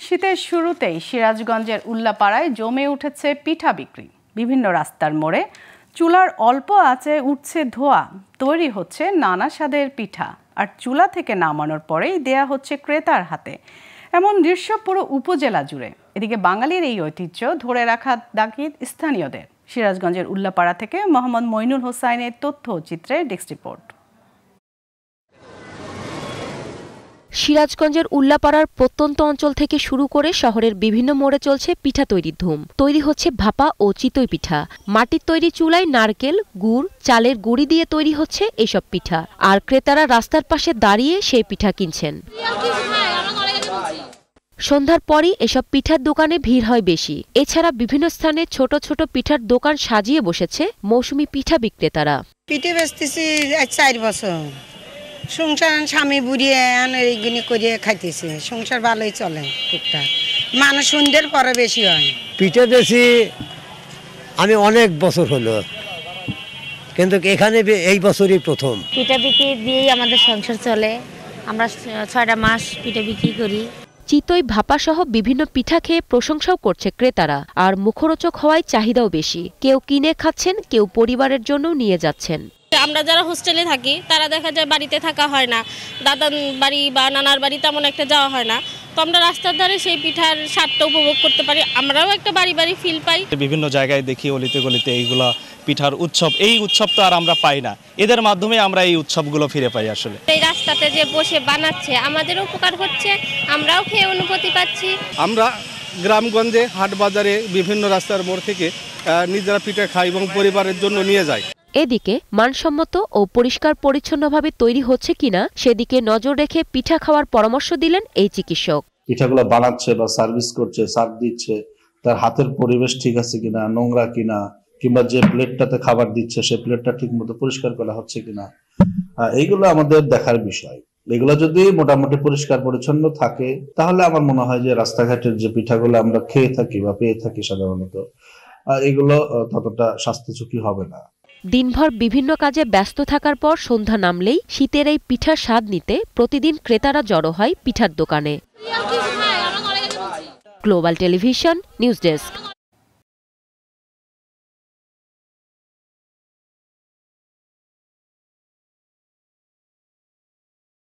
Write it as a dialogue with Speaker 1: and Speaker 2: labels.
Speaker 1: শীতের শুরুতেই সিরাজগঞ্জের উল্লাপাড়ায় জমে উঠেছে পিঠা বিক্রি। বিভিন্ন রাস্তার মোড়ে চুলার অল্প আঁচে উঠছে ধোঁয়া, তৈরি হচ্ছে নানা স্বাদের পিঠা, আর চুলা থেকে নামানোর পরেই দেয়া হচ্ছে ক্রেতার হাতে। এমন দৃশ্য পুরো উপজেলা জুড়ে। এদিকে বাঙালির এই ঐতিহ্য ধরে রাখা তাগিদ স্থানীয়দের। সিরাজগঞ্জের উল্লাপাড়া থেকে মোহাম্মদ মইনুল হোসাইনের তথ্য চিত্রে ডেস্ক রিপোর্ট।
Speaker 2: সিরাজগঞ্জের উল্লাপাড়ার প্রত্যন্ত অঞ্চল থেকে শুরু করে শহরের বিভিন্ন মোড়ে চলছে পিঠা তৈরির ধুম। তৈরি হচ্ছে ভাপা ও চিতই পিঠা। মাটির তৈরি চুলায় নারকেল, গুড়, চালের গুঁড়ি দিয়ে তৈরি হচ্ছে এসব পিঠা, আর ক্রেতারা রাস্তার পাশে দাঁড়িয়ে সেই পিঠা কিনছেন। সন্ধ্যার পরই এসব পিঠার দোকানে ভিড় হয় বেশি। এছাড়া বিভিন্ন স্থানে ছোট ছোট পিঠার দোকান সাজিয়ে বসেছে মৌসুমী পিঠা বিক্রেতারা।
Speaker 3: পিঠে বেচতেছি 4 বছর। সংসার স্বামী বুড়িয়ে এইগুলি করে খাইতেছে, সংসার ভালোই চলে টুকটাক। মানুষ সন্ধ্যের পরে বেশি হয়।
Speaker 4: পিঠে বেশি আমি অনেক বছর হলো, কিন্তু এখানে এই বছরই প্রথম।
Speaker 5: পিঠা বিক্রি দিয়েই আমাদের সংসার চলে। আমরা 6টা মাস পিঠা বিক্রি করি।
Speaker 2: চিতই, ভাপা সহ বিভিন্ন পিঠা খেয়ে প্রশংসাও করছে ক্রেতারা, আর মুখরোচক হওয়ায় চাহিদাও বেশি। কেউ কিনে খাচ্ছেন, কেউ পরিবারের জন্যও নিয়ে যাচ্ছেন।
Speaker 6: আমরা যারা হোস্টেলে থাকি তারা দেখা যায় বাড়িতে থাকা হয় না, দাদার বাড়ি বা নানার বাড়ি তেমন একটা যাওয়া হয় না, তো আমরা রাস্তার ধারে সেই পিঠার স্বাদটা উপভোগ করতে পারি। আমরাও একটা বাড়ি বাড়ি ফিল পাই।
Speaker 7: বিভিন্ন জায়গায় দেখি অলিতে গলিতে এইগুলা পিঠার উৎসব। এই উৎসব তো আর আমরা পাই না, এদের মাধ্যমে আমরা এই উৎসবগুলো ফিরে পাই। আসলে
Speaker 6: এই রাস্তাতে যে বসে বানাচ্ছে আমাদেরও উপকার হচ্ছে, আমরাও খেয়ে অনুভূতি পাচ্ছি।
Speaker 8: আমরা গ্রামগঞ্জে হাট বাজারে বিভিন্ন রাস্তার মোড় থেকে নিজেরা পিঠা খাই এবং পরিবারের জন্য নিয়ে যাই।
Speaker 2: এদিকে মানসম্মত ও পরিষ্কার পরিচ্ছন্নভাবে তৈরি হচ্ছে কিনা সেদিকে নজর রেখে পিঠা খাওয়ার পরামর্শ দিলেন এই চিকিৎসক।
Speaker 9: পিঠাগুলো বানাচ্ছে বা সার্ভিস করছে, সার্ভ দিচ্ছে, তার হাতের পরিবেশ ঠিক আছে কিনা, নোংরা কিনা, কিংবা যে প্লেটটাতে খাবার দিচ্ছে সে প্লেটটা ঠিক মতো পরিষ্কার করা হচ্ছে কিনা, এইগুলো আমাদের দেখার বিষয়। এগুলো যদি মোটামুটি পরিষ্কার পরিচ্ছন্ন থাকে তাহলে আমার মনে হয় যে রাস্তাঘাটের যে পিঠাগুলো আমরা খেয়ে থাকি বা পেয়ে থাকি সাধারণত, এগুলো ততটা স্বাস্থ্য ঝুঁকি হবে না।
Speaker 2: দিনভর বিভিন্ন কাজে ব্যস্ত থাকার পর সন্ধ্যা নামলেই শীতের এই পিঠার স্বাদ নিতে প্রতিদিন ক্রেতারা জড়ো হয় পিঠার দোকানে। Global television news desk.